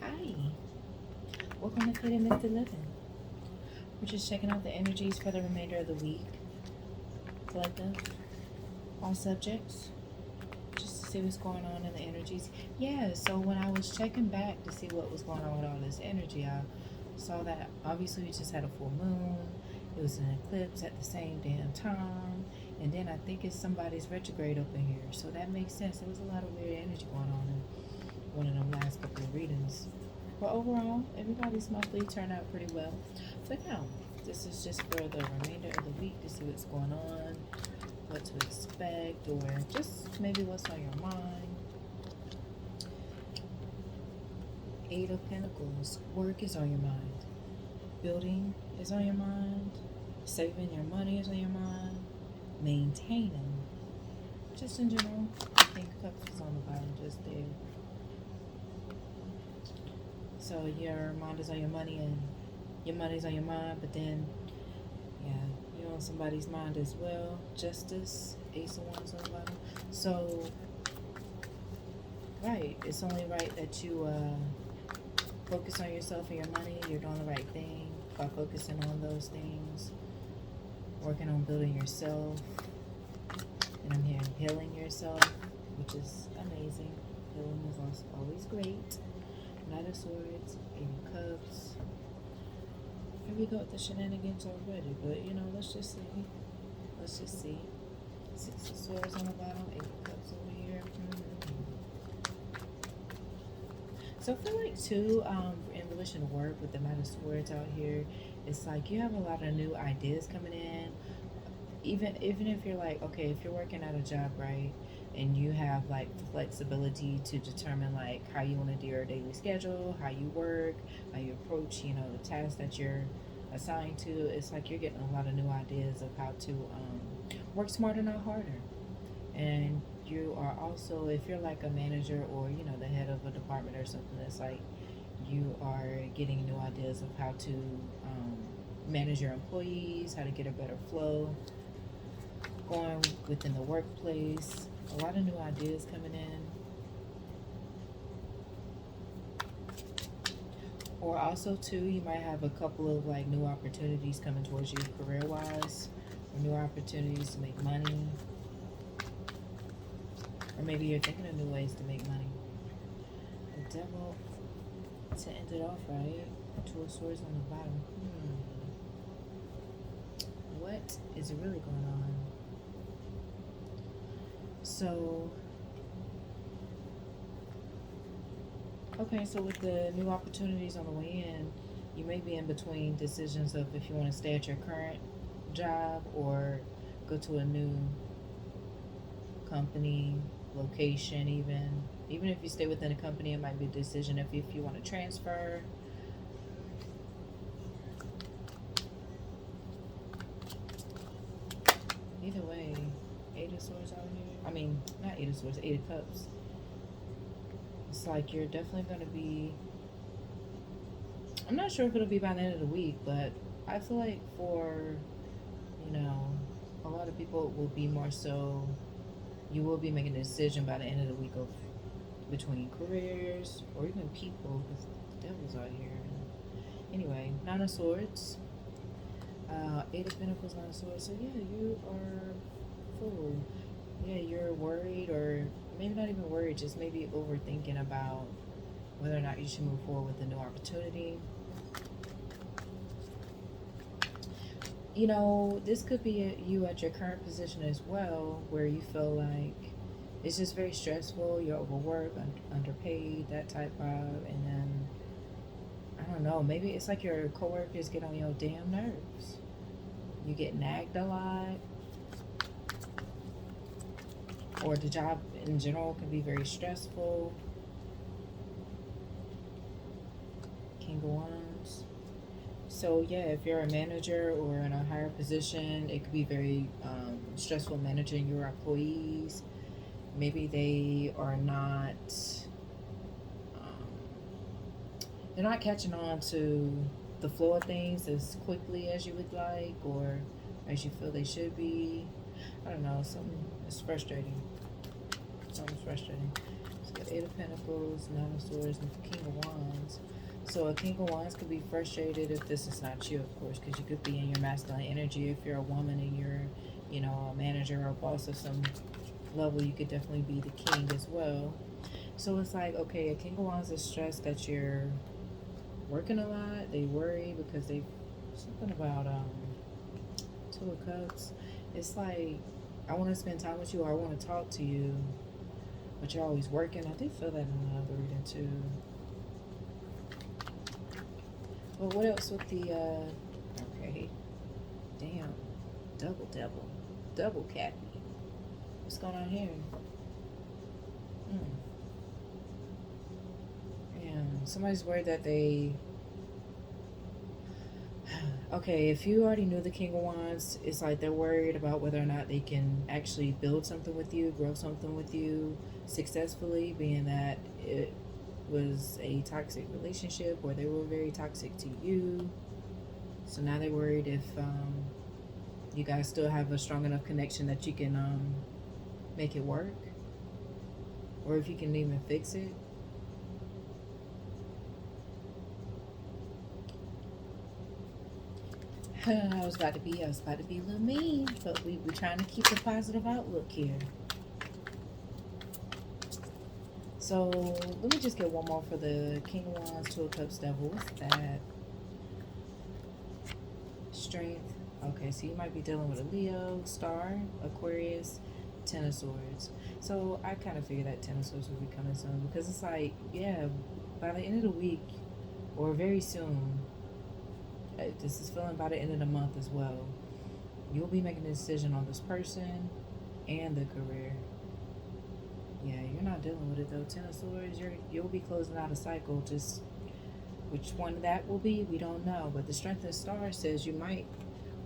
Hi, welcome to Fit and Method Living. We're just checking out the energies for the remainder of the week, collective, all subjects, just to see what's going on in the energies. Yeah, so when I was checking back to see what was going on with all this energy, I saw that obviously we just had a full moon, it was an eclipse at the same damn time, and then I think it's somebody's retrograde up in here, so that makes sense. There was a lot of weird energy going on in one of them last couple of readings. But overall, everybody's monthly turned out pretty well. But now, this is just for the remainder of the week to see what's going on, what to expect, or just maybe what's on your mind. Eight of Pentacles. Work is on your mind. Building is on your mind. Saving your money is on your mind. Maintaining. Just in general, I think Cups is on the bottom just there. So your mind is on your money and your money's on your mind, but then, yeah, you're on somebody's mind as well. Justice, Ace of Wands on the bottom. So, right, it's only right that you focus on yourself and your money. You're doing the right thing by focusing on those things, working on building yourself. And I'm hearing healing yourself, which is amazing. Healing is also always great. Knight of Swords, Eight of Cups. Here we go with the shenanigans already, but you know, let's just see. Let's just see. Six of Swords on the bottom, Eight of Cups over here. So I feel like too, in relation to work with the Knight of Swords out here, it's like you have a lot of new ideas coming in. Even if you're like, okay, if you're working at a job, right, and you have like flexibility to determine like how you want to do your daily schedule, how you work, how you approach, you know, the tasks that you're assigned to, it's like you're getting a lot of new ideas of how to work smarter, not harder. And you are also, if you're like a manager or, you know, the head of a department or something, it's like you are getting new ideas of how to manage your employees, how to get a better flow going within the workplace. A lot of new ideas coming in. Or also too, you might have a couple of like new opportunities coming towards you career wise, or new opportunities to make money, or maybe you're thinking of new ways to make money. The Devil, to end it off, right? Two of Swords on the bottom. What is really going on? So, okay, so with the new opportunities on the way in, you may be in between decisions of if you want to stay at your current job or go to a new company, location even. Even if you stay within a company, it might be a decision if you want to transfer. Either way, Eight of Swords out here. I mean, not Eight of Swords, Eight of Cups. It's like you're definitely going to be, I'm not sure if it'll be by the end of the week, but I feel like for, you know, a lot of people will be more so, you will be making a decision by the end of the week of between careers or even people, because the devil's out here. Anyway, Nine of Swords, Eight of Pentacles, Nine of Swords. So yeah, you are full. Yeah, you're worried, or maybe not even worried, just maybe overthinking about whether or not you should move forward with a new opportunity. You know, this could be you at your current position as well, where you feel like it's just very stressful, you're overworked, underpaid, that type of, and then, I don't know, maybe it's like your coworkers get on your damn nerves. You get nagged a lot, or the job in general can be very stressful. King of Wands. So yeah, if you're a manager or in a higher position, it could be very stressful managing your employees. Maybe they are not, um, they're not catching on to the flow of things as quickly as you would like, or as you feel they should be. I don't know, something is frustrating. Something's frustrating. So Eight of Pentacles, Nine of Swords, and King of Wands. So a King of Wands could be frustrated if this is not you, of course, because you could be in your masculine energy. If you're a woman and you're, you know, a manager or a boss of some level, you could definitely be the king as well. So it's like, okay, a King of Wands is stressed that you're working a lot. They worry because they, something about Two of Cups. It's like, I want to spend time with you, or I want to talk to you, but you're always working. I did feel that in another reading too. But what else with the okay, damn, double devil, double cat. What's going on here? Yeah, somebody's worried that they, okay, if you already knew the King of Wands, it's like they're worried about whether or not they can actually build something with you, grow something with you successfully, being that it was a toxic relationship or they were very toxic to you. So now they're worried if you guys still have a strong enough connection that you can make it work, or if you can even fix it. I was about to be a little mean, but we're trying to keep a positive outlook here. So let me just get one more for the King of Wands, Two of Cups, Devil. What's that? Strength. Okay, so you might be dealing with a Leo, Star, Aquarius, Ten of Swords. So I kind of figured that Ten of Swords would be coming soon, because it's like, yeah, by the end of the week or very soon, this is feeling by the end of the month as well, you'll be making a decision on this person and the career. Yeah, you're not dealing with it though. Ten of Swords, you'll be closing out a cycle. Just which one that will be, we don't know. But the Strength and Star says you might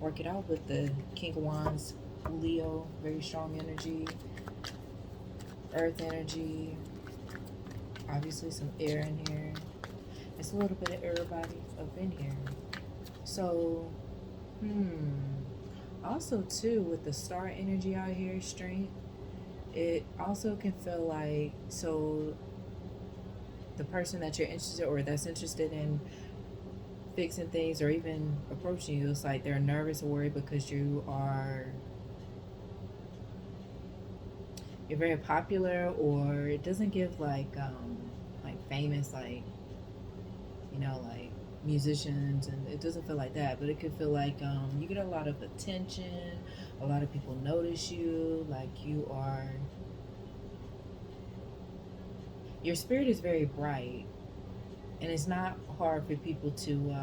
work it out with the King of Wands, Leo, very strong energy, Earth energy, obviously some air in here. It's a little bit of everybody up in here. So, also too, with the Star energy out here, Strength, it also can feel like, so the person that you're interested or that's interested in fixing things or even approaching you, it's like they're nervous or worried because you're very popular, or it doesn't give like famous, like, you know, like musicians, and it doesn't feel like that, but it could feel like you get a lot of attention, a lot of people notice you, like your spirit is very bright, and it's not hard for people to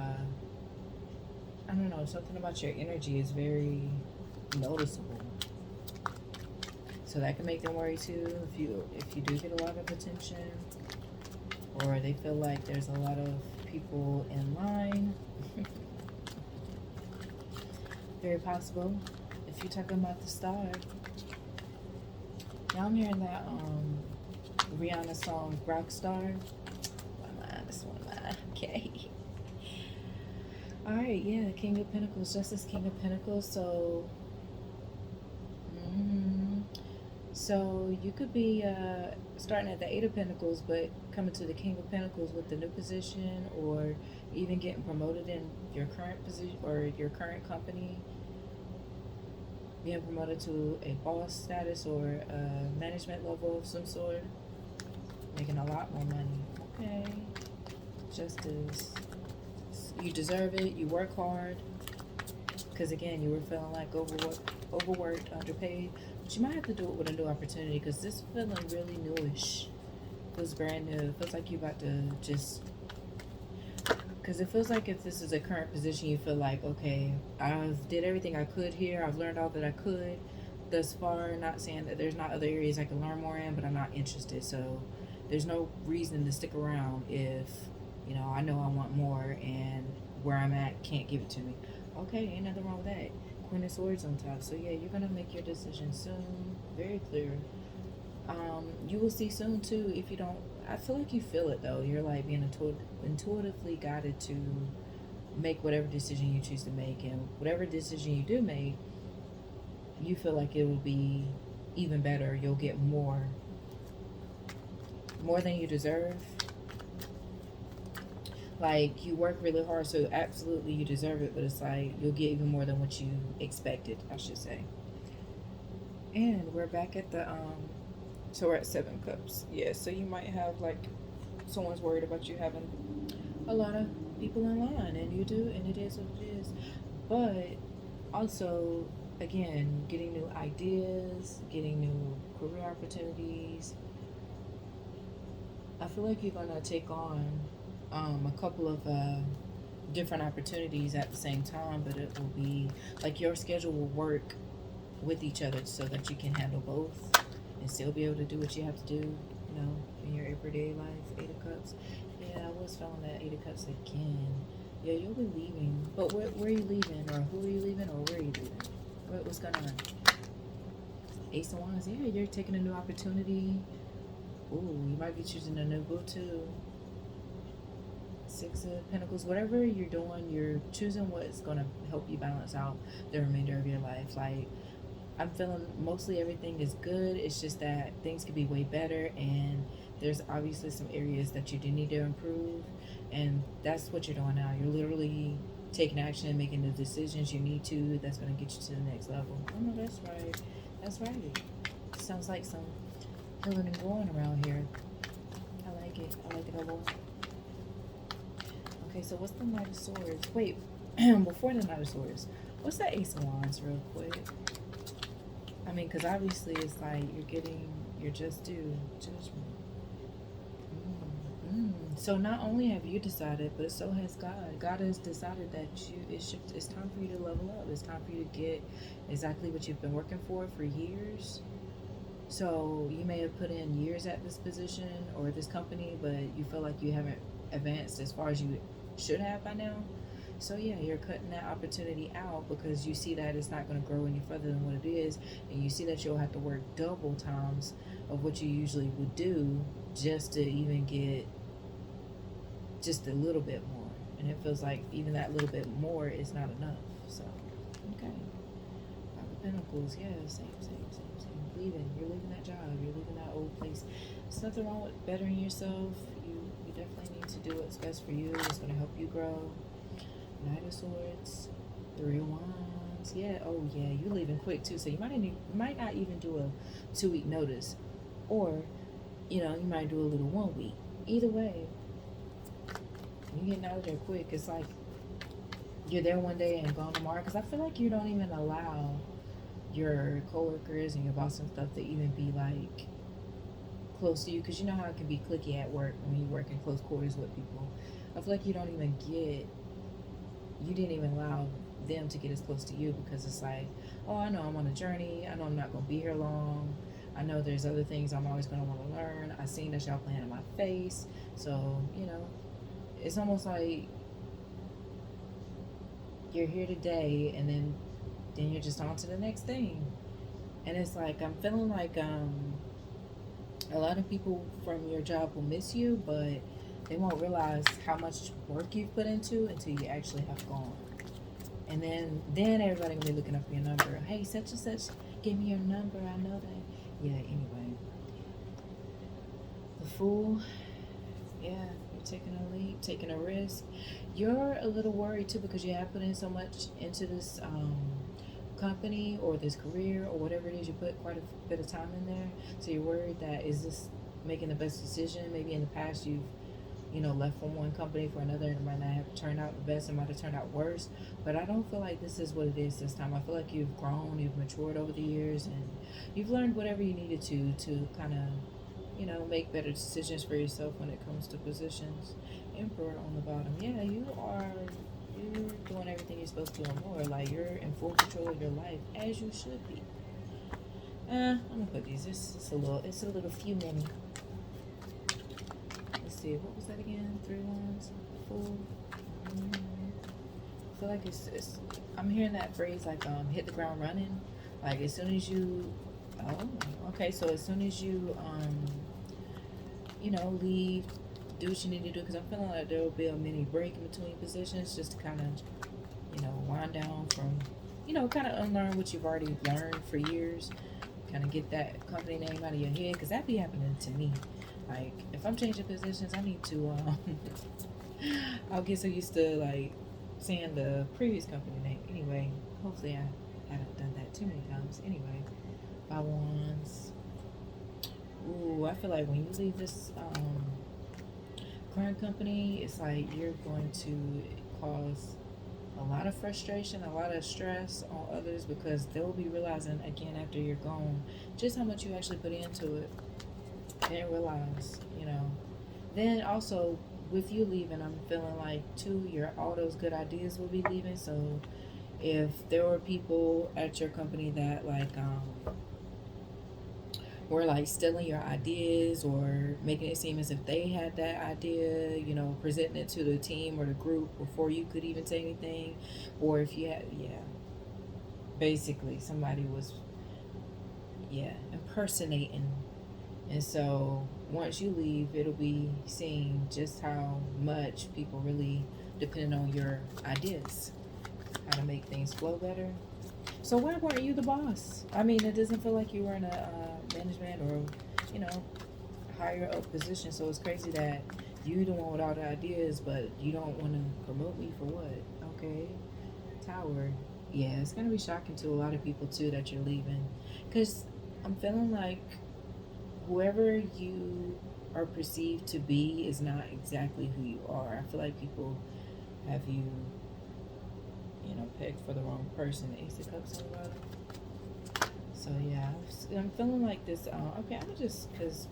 I don't know, something about your energy is very noticeable, so that can make them worry too, if you do get a lot of attention, or they feel like there's a lot of people in line. Very possible. If you're talking about the Star, now I'm hearing that Rihanna song Rockstar. This one, okay. All right, yeah, King of Pentacles, Justice, King of Pentacles. So so you could be starting at the Eight of Pentacles, but coming to the King of Pentacles with the new position, or even getting promoted in your current position or your current company, being promoted to a boss status or a management level of some sort, making a lot more money. Okay, Justice. You deserve it. You work hard. Because again, you were feeling like overworked, underpaid. But you might have to do it with a new opportunity, because this feeling really newish. Feels brand new. It feels like you're about to just... Because it feels like if this is a current position, you feel like, okay, I've did everything I could here. I've learned all that I could thus far. Not saying that there's not other areas I can learn more in, but I'm not interested. So there's no reason to stick around if, you know, I know I want more and where I'm at can't give it to me. Okay, ain't nothing wrong with that. Queen of Swords on top. So yeah, you're gonna make your decision soon. Very clear. You will see soon too. If you don't, I feel like you feel it though. You're like being intuitively guided to make whatever decision you choose to make, and whatever decision you do make, you feel like it will be even better. You'll get more more than you deserve. Like, you work really hard, so absolutely you deserve it, but it's like you'll get even more than what you expected, I should say. And we're back at the so we're at 7 cups. Yeah, so you might have like someone's worried about you having a lot of people in line, and you do, and it is what it is. But also, again, getting new ideas, getting new career opportunities. I feel like you're gonna take on a couple of different opportunities at the same time, but it will be like your schedule will work with each other so that you can handle both and still be able to do what you have to do, in your everyday life. 8 of Cups. Yeah, I was feeling that 8 of Cups again. Yeah, you'll be leaving. But where are you leaving? Or who are you leaving? Or where are you leaving? What's going on? Ace of Wands. Yeah, you're taking a new opportunity. Ooh, you might be choosing a new boo too. 6 of Pentacles. Whatever you're doing, you're choosing what's going to help you balance out the remainder of your life. Like, I'm feeling mostly everything is good. It's just that things could be way better, and there's obviously some areas that you do need to improve, and that's what you're doing now. You're literally taking action and making the decisions you need to. That's going to get you to the next level. Oh no, that's right. That's right. Sounds like some healing and growing around here. I like it. I like it a lot. Okay, so what's the Knight of Swords? Wait, before the Knight of Swords, what's the Ace of Wands, real quick? I mean, because obviously it's like you're getting your just due judgment. So not only have you decided, but so has God. God has decided that it's time for you to level up. It's time for you to get exactly what you've been working for years. So you may have put in years at this position or this company, but you feel like you haven't advanced as far as you should have by now. So yeah, you're cutting that opportunity out because you see that it's not going to grow any further than what it is, and you see that you'll have to work double times of what you usually would do just to even get just a little bit more. And it feels like even that little bit more is not enough. So, okay. 5 of Pentacles, yeah, same. Leaving. You're leaving that job. You're leaving that old place. There's nothing wrong with bettering yourself. You definitely need to do what's best for you. It's going to help you grow. Knight of Swords, 3 of Wands. Yeah, oh yeah, you're leaving quick too. So you might not even do a 2-week notice, or you might do a little 1 week. Either way, you're getting out of there quick. It's like you're there one day and gone tomorrow. Because I feel like you don't even allow your coworkers and your boss and stuff to even be like close to you, because you know how it can be cliquey at work when you work in close quarters with people. I feel like you didn't even allow them to get as close to you, because it's like, oh, I know I'm on a journey. I know I'm not going to be here long. I know there's other things I'm always going to want to learn. I seen that y'all playing in my face. So, it's almost like you're here today, and then you're just on to the next thing. And it's like, I'm feeling like a lot of people from your job will miss you, but they won't realize how much work you've put into until you actually have gone. And then everybody will be looking up your number. Hey, such and such, give me your number. I know that. Yeah, anyway. The Fool. Yeah, you're taking a leap, taking a risk. You're a little worried too, because you have put in so much into this company or this career or whatever it is. You put quite a bit of time in there. So you're worried that, is this making the best decision? Maybe in the past you've left from one company for another, and it might not have turned out the best. It might have turned out worse. But I don't feel like this is what it is this time. I feel like you've grown, you've matured over the years, and you've learned whatever you needed to kind of, make better decisions for yourself when it comes to positions. Emperor on the bottom. Yeah, you're doing everything you're supposed to do and more. Like, you're in full control of your life, as you should be. I'm gonna put these. It's a little few many. What was that again? 3 Wands, Fool. I feel like I'm hearing that phrase like hit the ground running. Like, as soon as you so as soon as you leave, do what you need to do, because I'm feeling like there will be a mini break in between positions, just to kind of wind down from kind of unlearn what you've already learned for years, kind of get that company name out of your head, because that be happening to me. Like, if I'm changing positions, I need to, I'll get so used to, like, saying the previous company name. Anyway, hopefully I haven't done that too many times. Anyway, by ones. Ooh, I feel like when you leave this current company, it's like you're going to cause a lot of frustration, a lot of stress on others because they'll be realizing again after you're gone just how much you actually put into it. They didn't realize, you know. Then also with you leaving, I'm feeling like too your all those good ideas will be leaving. So if there were people at your company that like were like stealing your ideas or making it seem as if they had that idea, you know, presenting it to the team or the group before you could even say anything, or if you had, yeah, basically somebody was, yeah, impersonating. And so once you leave, it'll be seeing just how much people really depend on your ideas, how to make things flow better. So why weren't you the boss? I mean, it doesn't feel like you were in a management or, you know, higher up position. So it's crazy that you the one with all the ideas, but you don't want to promote me for what? Okay, Tower. Yeah, it's gonna be shocking to a lot of people too that you're leaving, cause I'm feeling like whoever you are perceived to be is not exactly who you are. I feel like people have you, you know, pegged for the wrong person. The Ace of Cups on the bottom. So yeah, I'm feeling like this. Okay, I'm just because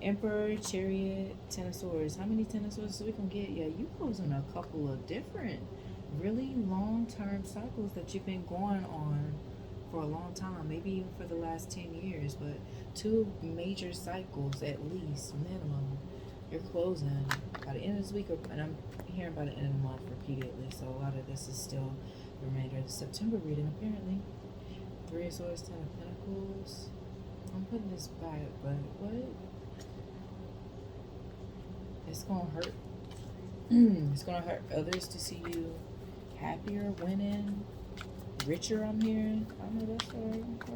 Emperor, Chariot, Ten of Swords. How many Ten of Swords we can get? Yeah, you closing a couple of different, really long-term cycles that you've been going on for a long time. Maybe even for the last 10 years, but two major cycles at least minimum. You're closing by the end of this week, and I'm hearing by the end of the month repeatedly. So a lot of this is still the remainder of the September reading. Apparently, Three of Swords, Ten of Pentacles. I'm putting this back, but what? It's gonna hurt. It's gonna hurt others to see you happier, winning, richer. I'm hearing. I know that's right. Okay.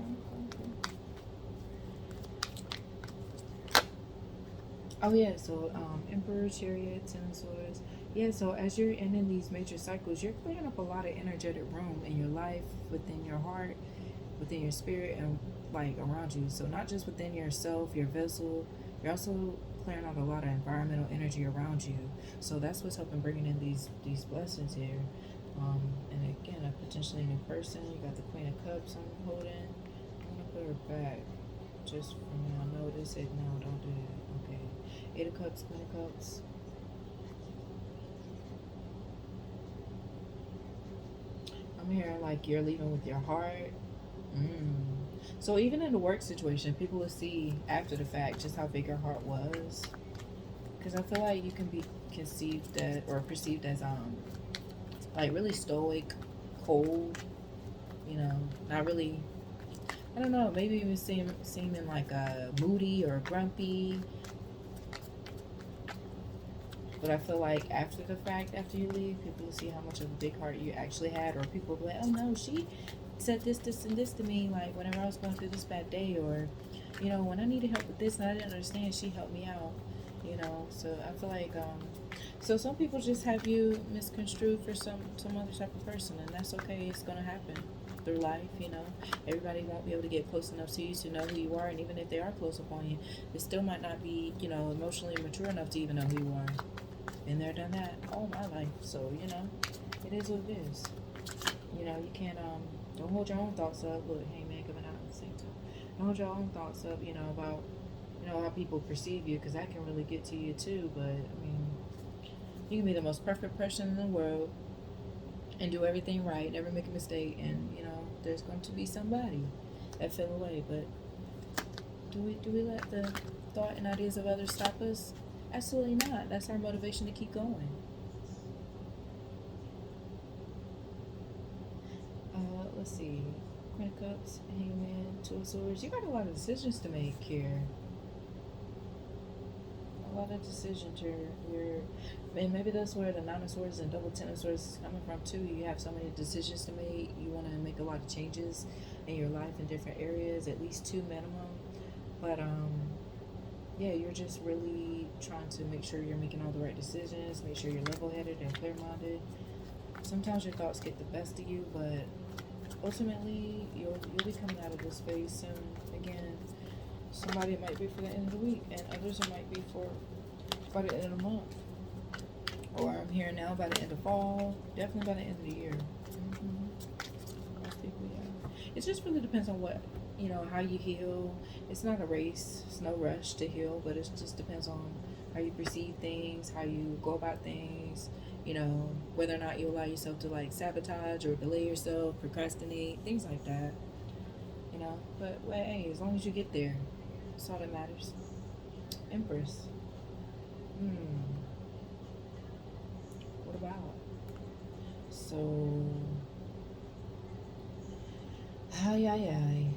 Oh yeah. So Emperor, Chariot, Ten of Swords. Yeah. So as you're ending these major cycles, you're clearing up a lot of energetic room in your life, within your heart, within your spirit, and like around you. So not just within yourself, your vessel. You're also clearing out a lot of environmental energy around you. So that's what's helping bringing in these blessings here. And again, a potentially new person. You got the Queen of Cups I'm holding. I'm gonna put her back just for now. No, they said no, don't do that. Okay. Eight of Cups, Queen of Cups. I'm hearing like you're leaving with your heart. Mm. So even in the work situation, people will see after the fact just how big your heart was. Because I feel like you can be conceived as or perceived as like really stoic, cold. You know, not really. I don't know. Maybe even seeming like moody or grumpy. But I feel like after the fact, after you leave, people will see how much of a big heart you actually had, or people will be like, "Oh no, she said this, and this to me. Like whenever I was going through this bad day, or you know, when I needed help with this and I didn't understand, she helped me out." You know, so I feel like so some people just have you misconstrued for some other type of person, and that's okay. It's gonna happen through life. You know, everybody won't be able to get close enough to you to know who you are, and even if they are close upon you, they still might not be, you know, emotionally mature enough to even know who you are. Been there, done that all my life. So, you know, it is what it is. You know, you can't, don't hold your own thoughts up. Look, hey man, coming out at the same time. Don't hold your own thoughts up, you know, about, you know, how people perceive you, because that can really get to you too. But, I mean, you can be the most perfect person in the world and do everything right, never make a mistake, and, you know, there's going to be somebody that fell away. But do we let the thought and ideas of others stop us? Absolutely not. That's our motivation to keep going. Let's see. Queen of Cups, Hangman, Two of Swords. You got a lot of decisions to make here. A lot of decisions. And maybe that's where the Nine of Swords and Double Ten of Swords is coming from too. You have so many decisions to make. You want to make a lot of changes in your life in different areas, at least two minimum. But yeah, you're just really trying to make sure you're making all the right decisions, make sure you're level-headed and clear-minded. Sometimes your thoughts get the best of you, but ultimately you'll be coming out of this phase soon. Again, somebody it might be for the end of the week, and others it might be for by the end of the month. Or I'm here now by the end of fall, definitely by the end of the year. Most people, yeah. It just really depends on what, how you heal. It's not a race, it's no rush to heal, but it just depends on how you perceive things, how you go about things, whether or not you allow yourself to like sabotage or delay yourself, procrastinate, things like that. But, well, hey, as long as you get there, that's all that matters. Empress. Hmm. What about? So, ay, ay, ay.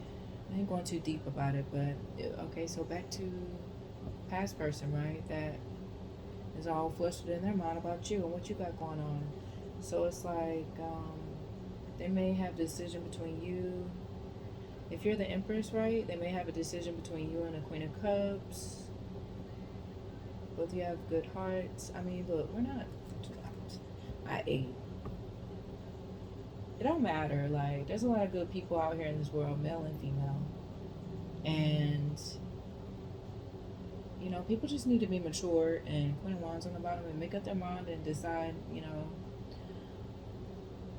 I ain't going too deep about it, but okay. So back to past person, right? That is all flustered in their mind about you and what you got going on. So it's like they may have a decision between you. If you're the Empress, right? They may have a decision between you and the Queen of Cups. Both of you have good hearts. I mean, look, we're not. I ate. It don't matter. Like, there's a lot of good people out here in this world, male and female, and people just need to be mature and Queen of Wands on the bottom and make up their mind and decide,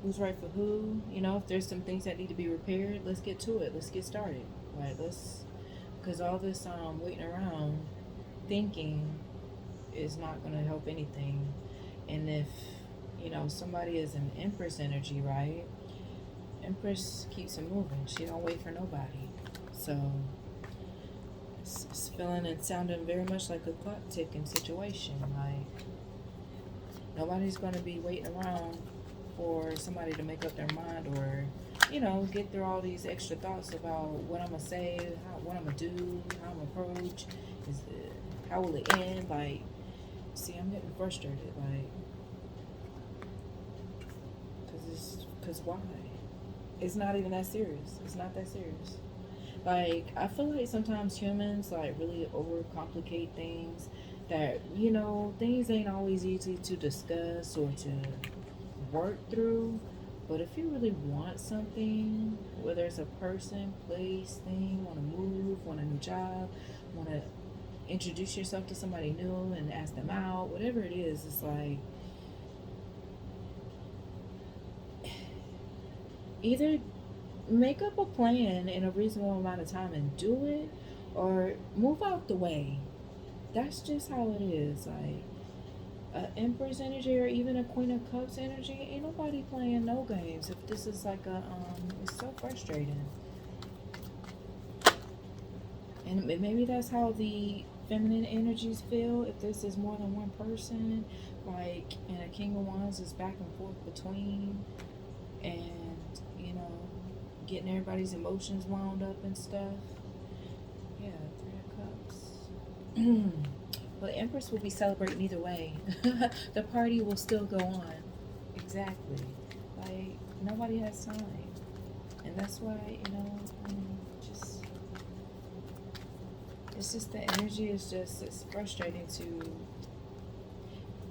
who's right for who. If there's some things that need to be repaired, let's get to it. Let's get started. Like, because all this waiting around, thinking is not going to help anything. And if somebody is an Empress energy, right? Empress keeps it moving. She don't wait for nobody. So it's feeling and sounding very much like a clock ticking situation. Like, nobody's going to be waiting around for somebody to make up their mind or, get through all these extra thoughts about what I'm going to say, what I'm going to do, how I'm going to approach, how will it end. Like, see, I'm getting frustrated. Like, because why? It's not even that serious. It's not that serious. Like, I feel like sometimes humans like really overcomplicate things that, things ain't always easy to discuss or to work through. But if you really want something, whether it's a person, place, thing, want to move, want a new job, want to introduce yourself to somebody new and ask them out, whatever it is, it's like either make up a plan in a reasonable amount of time and do it, or move out the way. That's just how it is. Like, a Empress energy or even a Queen of Cups energy, ain't nobody playing no games. If this is like it's so frustrating. And maybe that's how the feminine energies feel. If this is more than one person, like, and a King of Wands is back and forth between, and getting everybody's emotions wound up and stuff. Yeah, Three of Cups. Well, the Empress will be celebrating either way. The party will still go on. Exactly. Like, nobody has time. And that's why, just, it's just the energy is just, it's frustrating to,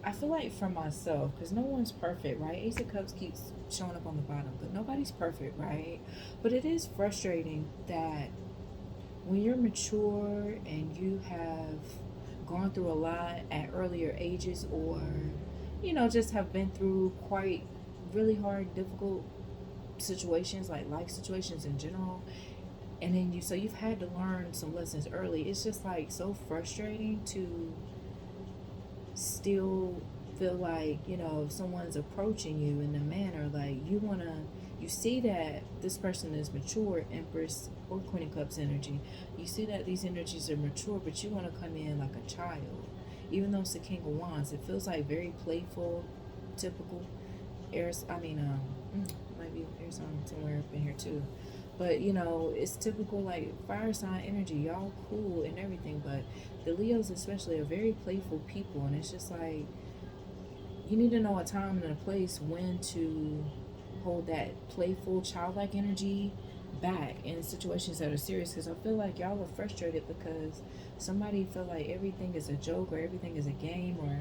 I feel like for myself, because no one's perfect, right? Ace of Cups keeps showing up on the bottom, but nobody's perfect, right? But it is frustrating that when you're mature and you have gone through a lot at earlier ages, or just have been through quite really hard, difficult situations, like life situations in general, and then you've had to learn some lessons early. It's just like so frustrating to still feel like if someone's approaching you in a manner like you see that this person is mature, Empress or Queen of Cups energy, you see that these energies are mature, but you want to come in like a child. Even though it's the King of Wands, it feels like very playful, typical air. I mean, might be air sign somewhere up in here too, but it's typical like fire sign energy. Y'all cool and everything, but the Leos especially are very playful people, and it's just like you need to know a time and a place when to hold that playful childlike energy back in situations that are serious, because I feel like y'all are frustrated because somebody feel like everything is a joke or everything is a game, or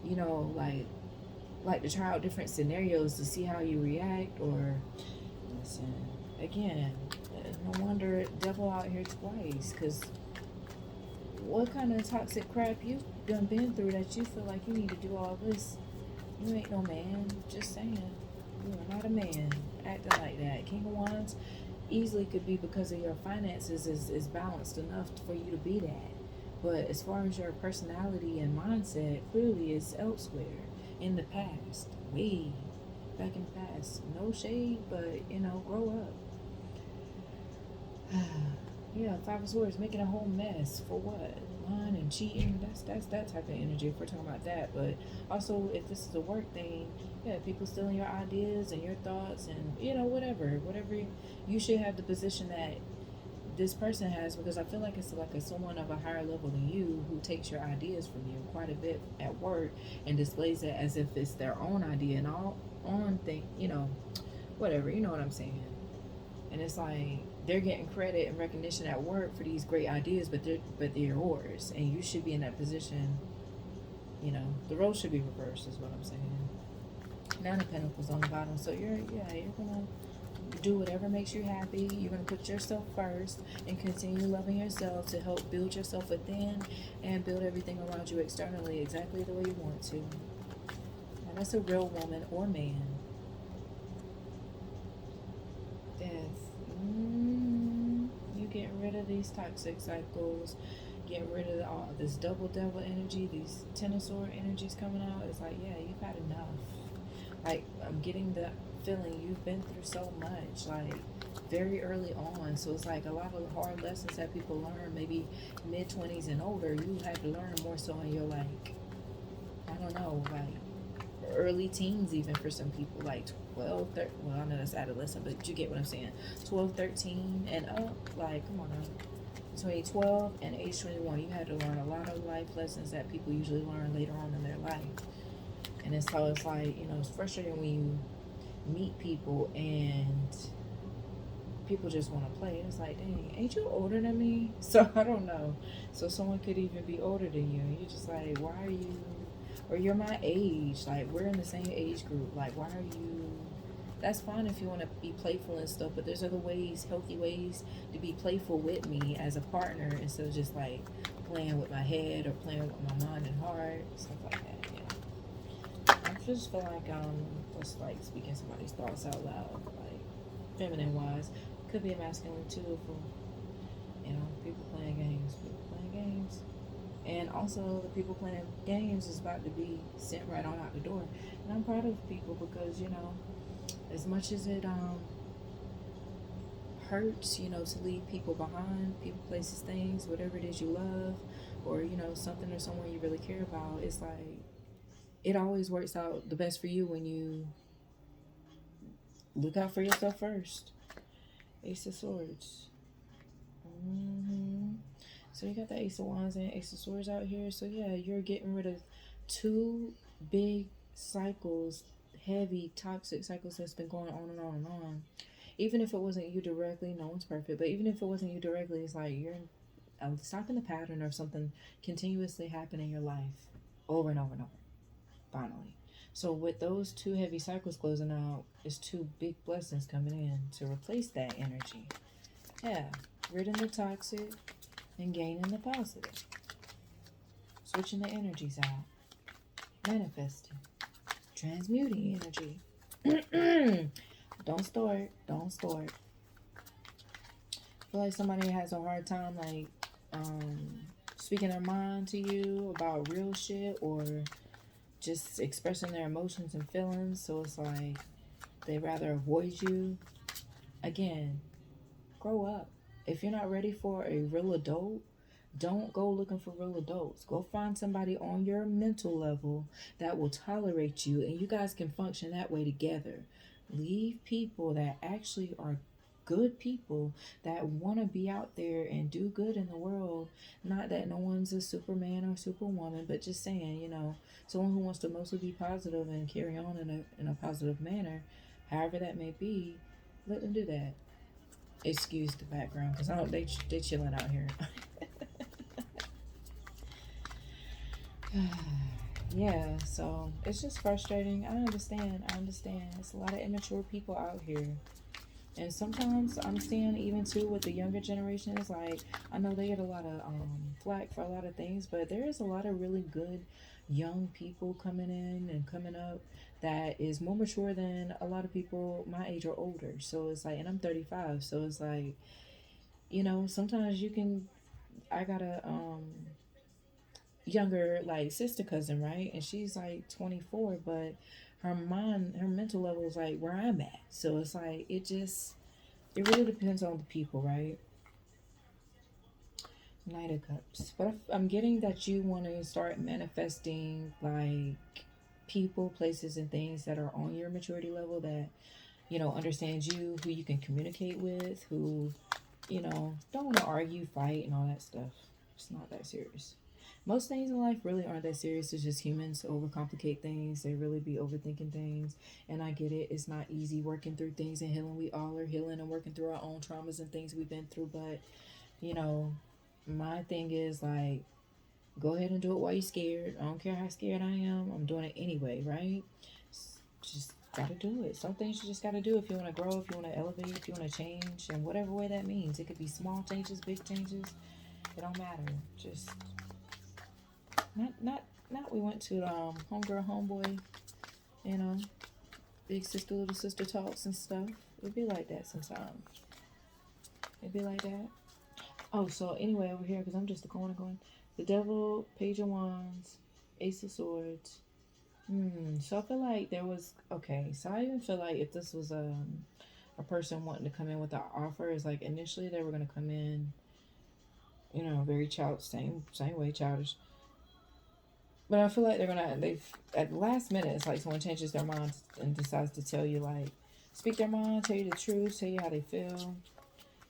you know, like to try out different scenarios to see how you react. Or listen, again, no wonder devil out here twice, because what kind of toxic crap you done been through that you feel like you need to do all this? You ain't no man. Just saying. You are not a man acting like that. King of Wands easily could be because of your finances is balanced enough for you to be that. But as far as your personality and mindset, clearly it's elsewhere in the past. Way back in the past. No shade, but grow up. Yeah, Five of Swords making a whole mess for what? Lying and cheating. That's that type of energy if we're talking about that. But also, if this is a work thing, yeah, people stealing your ideas and your thoughts and whatever. You should have the position that this person has, because I feel like it's like someone of a higher level than you who takes your ideas from you quite a bit at work and displays it as if it's their own idea and all on thing. Whatever. You know what I'm saying? And it's like they're getting credit and recognition at work for these great ideas, but they're yours, and you should be in that position. The role should be reversed, is what I'm saying. Nine of Pentacles on the bottom, so you're gonna do whatever makes you happy. You're gonna put yourself first and continue loving yourself to help build yourself within and build everything around you externally exactly the way you want to. And that's a real woman or man. Death. You getting rid of these toxic cycles, getting rid of all this double devil energy, these ten of sword energies coming out. It's like, yeah, you've had enough. Like, I'm getting the feeling you've been through so much, like very early on. So it's like a lot of hard lessons that people learn, maybe mid-20s and older, you had to learn more so in your, like, I don't know, like early teens, even for some people, like 12, 13. Well, I know that's adolescent, but you get what I'm saying. 12, 13 and up. Like, come on now. Between 12 and age 21, you had to learn a lot of life lessons that people usually learn later on in their life. And it's so it's like, it's frustrating when you meet people and people just want to play. And it's like, dang, ain't you older than me? So I don't know. So someone could even be older than you, and you're just like, why are you? Or you're my age. Like, we're in the same age group. Like, why are you? That's fine if you want to be playful and stuff, but there's other ways, healthy ways to be playful with me as a partner instead of just like playing with my head or playing with my mind and heart, stuff like that. I just feel like just like speaking somebody's thoughts out loud, like feminine wise. Could be a masculine too, for people playing games, and also the people playing games is about to be sent right on out the door. And I'm proud of people because as much as it hurts, to leave people behind, people, places, things, whatever it is you love, or something or someone you really care about. It's like it always works out the best for you when you look out for yourself first. Ace of Swords. hmm So you got the Ace of Wands and Ace of Swords out here. So yeah, you're getting rid of two big cycles, heavy toxic cycles that's been going on and on and on. Even if it wasn't you directly, no one's perfect, but even if it wasn't you directly, it's like you're stopping the pattern of something continuously happening in your life over and over and over. Finally. So with those two heavy cycles closing out, it's two big blessings coming in to replace that energy. Yeah, ridding the toxic and gaining the positive. Switching the energies out. Manifesting. Transmuting energy. Don't store it. Don't store it. I feel like somebody has a hard time, like, speaking their mind to you about real shit or just expressing their emotions and feelings. So it's like they rather avoid you. Again, grow up. If you're not ready for a real adult, don't go looking for real adults. Go find somebody on your mental level that will tolerate you and you guys can function that way together. Leave people that actually are good people that want to be out there and do good in the world. Not that no one's a superman or superwoman, but just saying, someone who wants to mostly be positive and carry on in a positive manner, however that may be, let them do that. Excuse the background because I don't they chilling out here. Yeah, so it's just frustrating. I understand. I understand. It's a lot of immature people out here. And sometimes I'm seeing even too with the younger generation, it's like I know they get a lot of flack for a lot of things, but there is a lot of really good young people coming in and coming up that is more mature than a lot of people my age or older. So it's like, and I'm 35, so it's like, sometimes you can. I got a younger like sister cousin, right? And she's like 24, but her mental level is like where I'm at. So it's like it really depends on the people, right? Knight of Cups. But I'm getting that you want to start manifesting like people, places, and things that are on your maturity level that, understand you, who you can communicate with, who, don't want to argue, fight, and all that stuff. It's not that serious. Most things in life really aren't that serious. It's just humans overcomplicate things. They really be overthinking things. And I get it. It's not easy working through things and healing. We all are healing and working through our own traumas and things we've been through. But, you know, my thing is like, go ahead and do it while you're scared. I don't care how scared I am. I'm doing it anyway, right? Just gotta do it. Some things you just gotta do if you want to grow, if you want to elevate, if you want to change, and whatever way that means. It could be small changes, big changes. It don't matter. Just not. We went to homegirl, homeboy, you know, big sister, little sister talks and stuff. It'd be like that sometimes. It'd be like that. Oh, so anyway, over here, because I'm just going. The Devil, Page of Wands, Ace of Swords. So I feel like there was okay. So I even feel like if this was a person wanting to come in with an offer, is like initially they were gonna come in, very child same way childish. But I feel like they've at the last minute it's like someone changes their mind and decides to tell you like speak their mind, tell you the truth, tell you how they feel.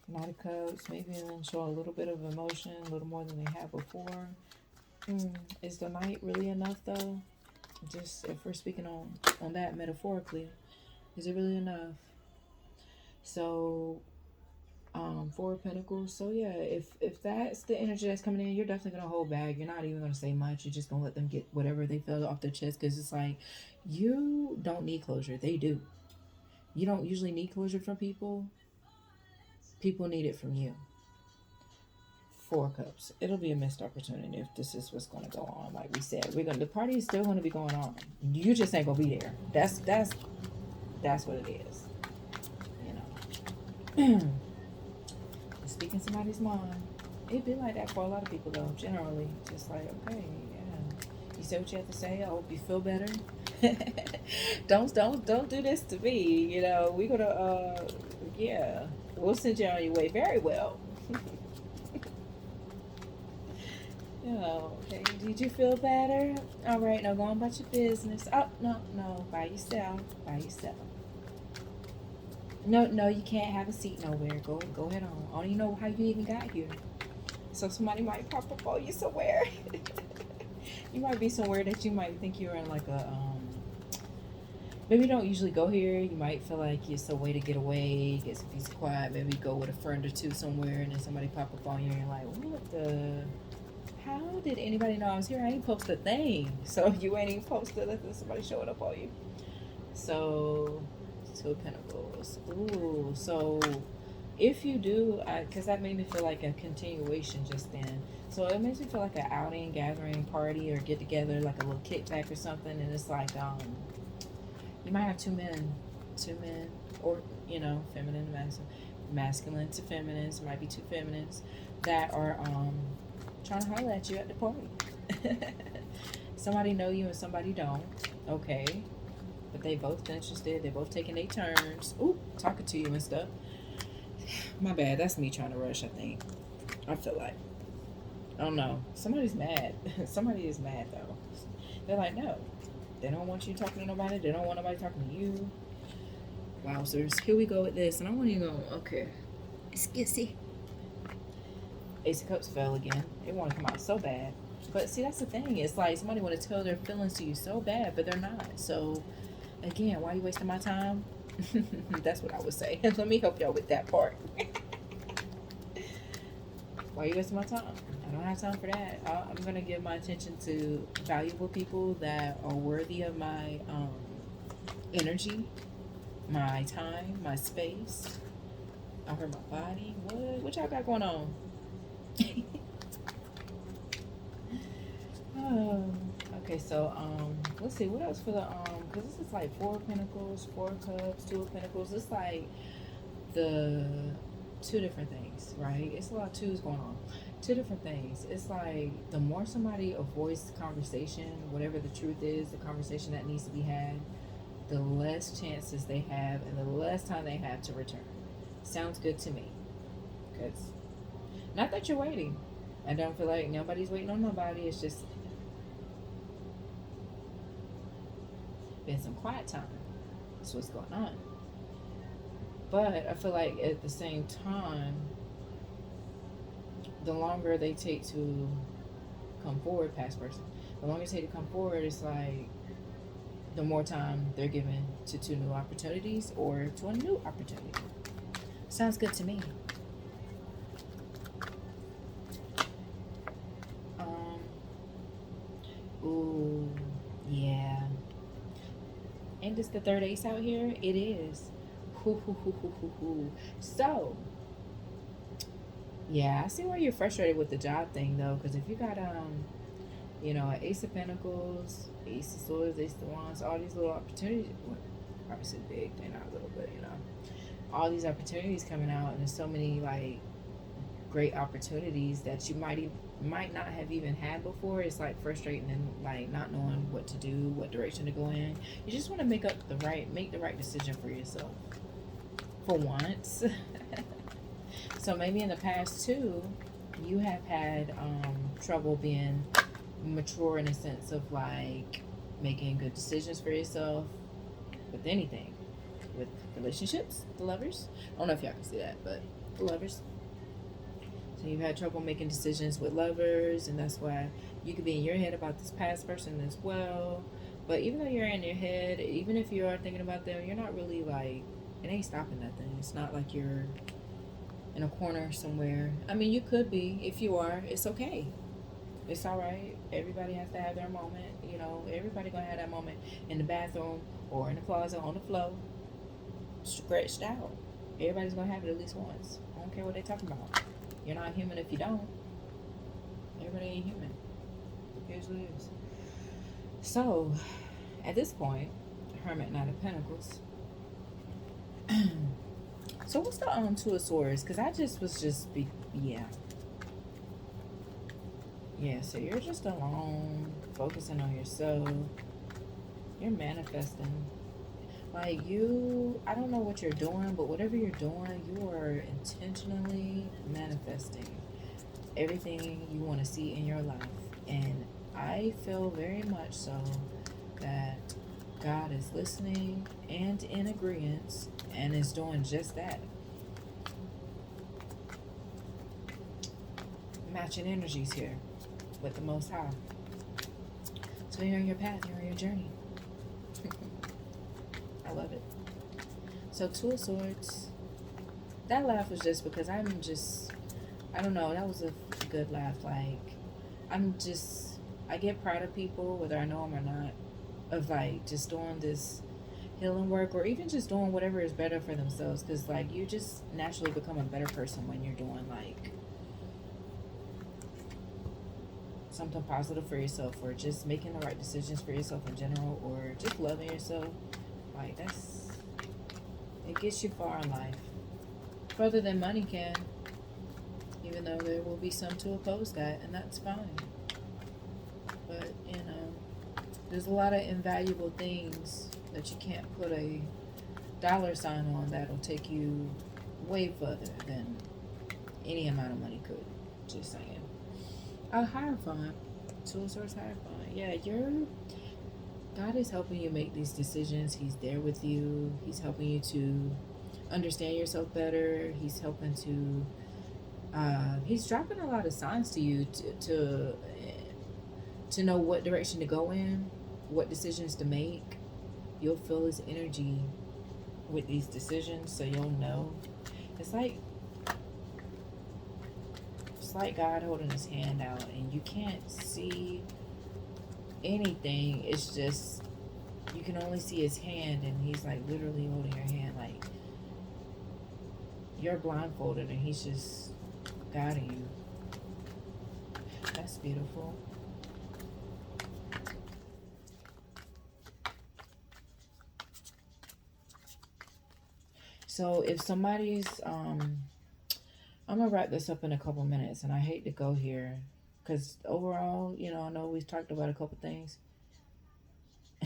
Knight of Cups, maybe even show a little bit of emotion, a little more than they had before. Is the night really enough though? Just if we're speaking on that metaphorically, is it really enough? So, Four of Pentacles. So yeah, if that's the energy that's coming in, you're definitely gonna hold back. You're not even gonna say much. You're just gonna let them get whatever they feel off their chest because it's like you don't need closure. They do. You don't usually need closure from people. People need it from you. Four of Cups. It'll be a missed opportunity if this is what's going to go on. Like we said, the party is still going to be going on. You just ain't gonna be there. That's what it is. You know, speaking somebody's mind. It'd be like that for a lot of people though. Generally, just like okay, yeah. You say what you have to say. I hope you feel better. Don't do this to me. We're gonna yeah. We'll send you on your way very well. Oh, okay. Did you feel better? All right, now go on about your business. Oh, no, by yourself, by yourself. No, you can't have a seat nowhere. Go ahead on. I don't even know how you even got here. So somebody might pop up on you somewhere. You might be somewhere that you might think you're in like a maybe you don't usually go here. You might feel like it's a way to get away, get some peace and quiet. Maybe go with a friend or two somewhere, and then somebody pop up on you, and you're like, what the? How did anybody know I was here? I ain't posted a thing. So you ain't even posted that there's somebody showing up on you. So, Two of Pentacles. Ooh, so if you do, because that made me feel like a continuation just then. So it makes me feel like an outing, gathering, party, or get together, like a little kickback or something. And it's like, you might have two men, or, feminine to masculine to feminines, might be two feminines that are, trying to holler at you at the party. Somebody know you and somebody don't. Okay. But they both interested. They both taking their turns. Ooh, talking to you and stuff. My bad. That's me trying to rush, I think. I feel like. I don't know. Somebody's mad. Somebody is mad, though. They're like, no. They don't want you talking to nobody. They don't want nobody talking to you. Wowzers. Here we go with this. And I want you to go, okay. Excuse me. Ace of Cups fell again. They want to come out so bad. But see, that's the thing. It's like somebody want to tell their feelings to you so bad, but they're not. So, again, why are you wasting my time? That's what I would say. Let me help y'all with that part. Why are you wasting my time? I don't have time for that. I'm gonna give my attention to valuable people that are worthy of my energy, my time, my space. I hurt my body. What y'all got going on? Oh, okay, so let's see what else for the because this is like Four of Pentacles, Four of Cups, Two of Pentacles. It's like the two different things, right? It's a lot of twos going on. Two different things. It's like the more somebody avoids the conversation, whatever the truth is, the conversation that needs to be had, the less chances they have and the less time they have to return. Sounds good to me. Because not that you're waiting. I don't feel like nobody's waiting on nobody. It's just been some quiet time. That's what's going on. But I feel like at the same time, the longer they take to come forward, past person, the longer they take to come forward, it's like the more time they're given to two new opportunities or to a new opportunity. Sounds good to me. Ooh, yeah. And it's the third ace out here. It is. So, yeah, I see why you're frustrated with the job thing though, because if you got an Ace of Pentacles, Ace of Swords, Ace of Wands, all these little opportunities. Well, obviously big, they're not little, but all these opportunities coming out, and there's so many like great opportunities that you might not have even had before. It's like frustrating and like not knowing what to do, what direction to go in. You just want to make the right decision for yourself for once. So maybe in the past too, you have had trouble being mature in a sense of like making good decisions for yourself with anything, with relationships, the lovers. I don't know if y'all can see that, but the lovers. So you've had trouble making decisions with lovers, and that's why you could be in your head about this past person as well. But even though you're in your head, even if you are thinking about them, you're not really like, it ain't stopping nothing. It's not like you're in a corner somewhere. I mean, you could be. If you are, it's okay. It's all right. Everybody has to have their moment. Everybody gonna have that moment in the bathroom or in the closet, on the floor, stretched out. Everybody's gonna have it at least once. I don't care what they're talking about. You're not human if you don't. Everybody ain't human. Here's what it is. So, at this point, Hermit, Knight of Pentacles. So what's the Two of Swords? Because I yeah, so you're just alone, focusing on yourself. You're manifesting. Like I don't know what you're doing, but whatever you're doing, you are intentionally manifesting everything you want to see in your life. And I feel very much so that God is listening and in agreement and is doing just that. Matching energies here with the Most High. So you're on your path, you're on your journey. I love it. So Two of Swords. That laugh was just because I don't know, that was a good laugh. Like, I get proud of people, whether I know them or not, of like just doing this healing work or even just doing whatever is better for themselves. Because like you just naturally become a better person when you're doing like something positive for yourself, or just making the right decisions for yourself in general, or just loving yourself. Like it gets you far in life, further than money can, even though there will be some to oppose that, and that's fine. But there's a lot of invaluable things that you can't put a dollar sign on that'll take you way further than any amount of money could. Just saying. Hierophant. Two of Swords, Hierophant. Yeah, God is helping you make these decisions. He's there with you. He's helping you to understand yourself better. He's helping to he's dropping a lot of signs to you to know what direction to go in, what decisions to make. You'll feel his energy with these decisions, so you'll know. It's like it's like God holding his hand out, and you can't see anything. It's just you can only see his hand, and he's like literally holding your hand, like you're blindfolded, and he's just guiding you. That's beautiful. So if somebody's I'm gonna wrap this up in a couple minutes, and I hate to go here because overall, I know we've talked about a couple things.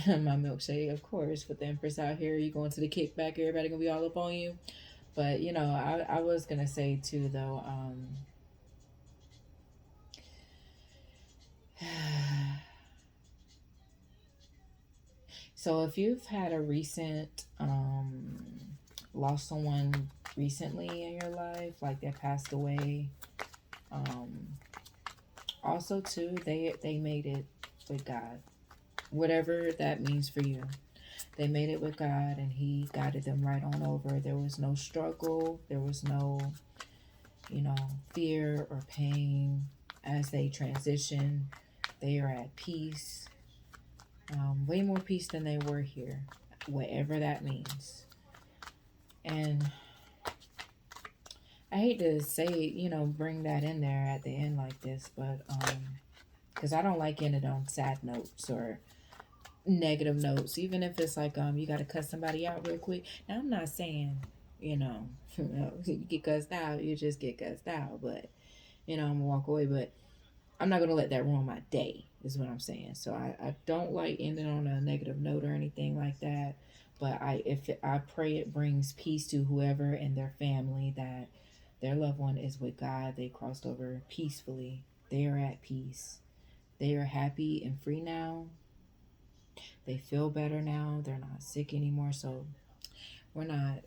My milkshake, of course, with the Empress out here, you going to the kickback, everybody gonna be all up on you. But I was gonna say too though, so if you've had a recent lost someone recently in your life, like they passed away, um, also too, they made it with God, whatever that means for you. They made it with God, and He guided them right on over. There was no struggle. There was no, you know, fear or pain as they transition. They are at peace, way more peace than they were here, whatever that means. And I hate to say, bring that in there at the end like this, but because I don't like ending on sad notes or negative notes, even if it's like you got to cut somebody out real quick. Now I'm not saying, you know, you get cussed out, you just get cussed out, but I'm gonna walk away, but I'm not gonna let that ruin my day, is what I'm saying. So I don't like ending on a negative note or anything like that. But I pray it brings peace to whoever and their family, that their loved one is with God. They crossed over peacefully. They are at peace. They are happy and free now. They feel better now. They're not sick anymore. So we're not,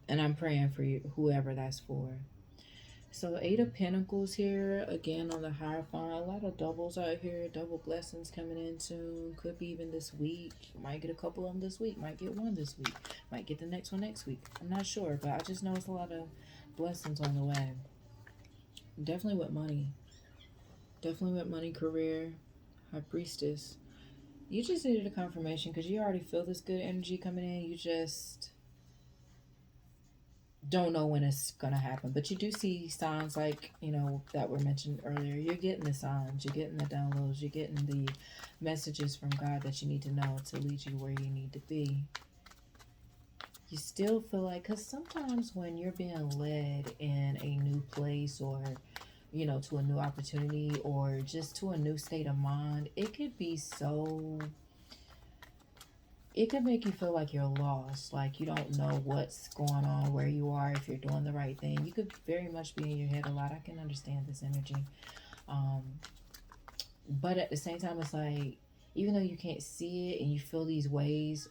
and I'm praying for you, whoever that's for. So Eight of Pentacles here again on the Hierophant. A lot of doubles out here. Double blessings coming in soon. Could be even this week. Might get a couple of them this week. Might get one this week. Might get the next one next week. I'm not sure, but I just know it's a lot of blessings on the way. Definitely with money. Definitely with money, career. High Priestess. You just needed a confirmation because you already feel this good energy coming in. You just don't know when it's gonna happen, but you do see signs like that were mentioned earlier. You're getting the signs, you're getting the downloads, you're getting the messages from God that you need to know to lead you where you need to be. You still feel like, because sometimes when you're being led in a new place, or to a new opportunity, or just to a new state of mind, it could be so, it could make you feel like you're lost, like you don't know what's going on, where you are, if you're doing the right thing. You could very much be in your head a lot. I can understand this energy. Um, but at the same time, it's like, even though you can't see it and you feel these ways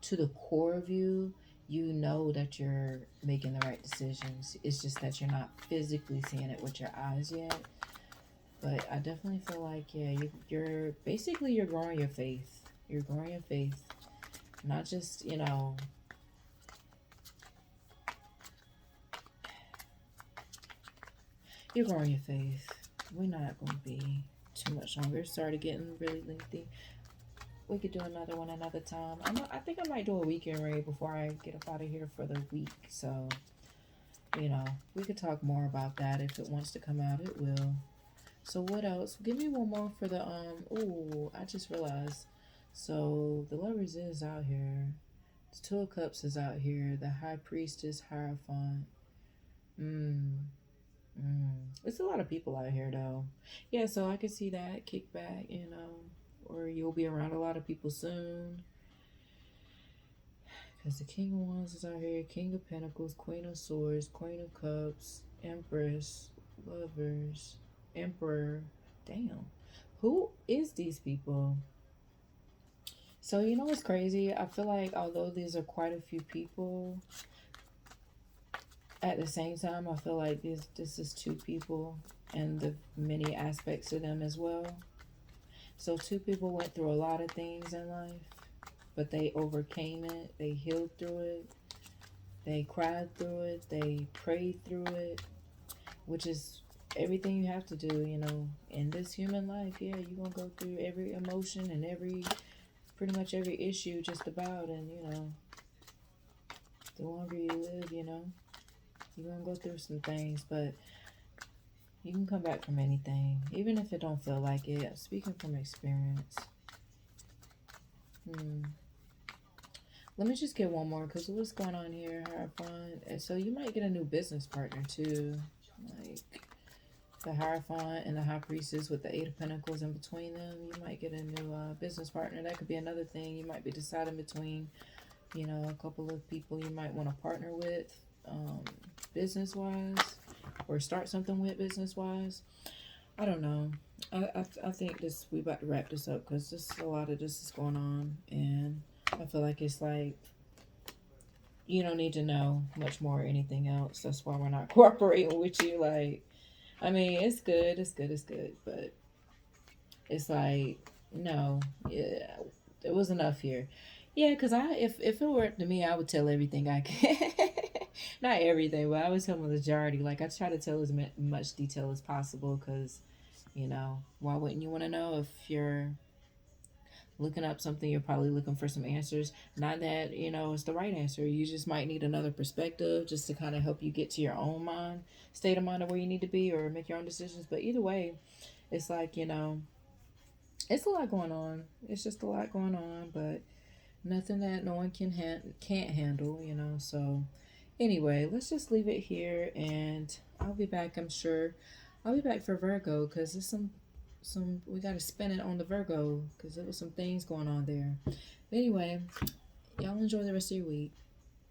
to the core of you, you know that you're making the right decisions. It's just that you're not physically seeing it with your eyes yet. But I definitely feel like, yeah, you're basically, you're growing your faith. You're growing your faith. Not just, you're growing your faith. We're not going to be too much longer. It started getting really lengthy. We could do another one another time. I think I might do a weekend raid before I get up out of here for the week. So, we could talk more about that. If it wants to come out, it will. So what else? Give me one more for the, ooh, I just realized. So the Lovers is out here. The Two of Cups is out here. The High Priestess, Hierophant. Mm. It's a lot of people out here, though. Yeah, so I can see that kickback, or you'll be around a lot of people soon. Because the King of Wands is out here, King of Pentacles, Queen of Swords, Queen of Cups, Empress, Lovers, Emperor. Damn. Who is these people? So, what's crazy? I feel like although these are quite a few people, at the same time, I feel like this is two people and the many aspects to them as well. So two people went through a lot of things in life, but they overcame it. They healed through it. They cried through it. They prayed through it. which is everything you have to do, you know, in this human life. Yeah, you're gonna go through every emotion and pretty much every issue just about, and you know, the longer you live, you know, you're gonna go through some things, but you can come back from anything, even if it don't feel like it. Speaking from experience. Hmm. Let me just get one more, because what's going on here? Hierophant. And so you might get a new business partner too. Like the Hierophant and the High Priestess with the Eight of Pentacles in between them. You might get a new business partner. That could be another thing. You might be deciding between, you know, a couple of people you might want to partner with, business wise, or start something with business wise. I don't know. I think this we about to wrap this up, because just a lot of this is going on, and I feel like it's like you don't need to know much more or anything else. That's why we're not cooperating with you. Like, I mean, it's good, but it's like no, yeah, it was enough here. Yeah, because if it were up to me, I would tell everything I can. Not everything, but I would tell the majority. Like, I try to tell as much detail as possible, because you know, why wouldn't you want to know if you're looking up something? You're probably looking for some answers. Not that, you know, it's the right answer. You just might need another perspective just to kind of help you get to your own mind, state of mind of where you need to be, or make your own decisions. But either way, it's like, you know, it's a lot going on. It's just a lot going on, but nothing that no one can't handle, you know. So anyway, let's just leave it here, and I'll be back. I'm sure I'll be back for Virgo, because there's some we got to spin it on the Virgo, because there was some things going on there. But anyway, y'all enjoy the rest of your week.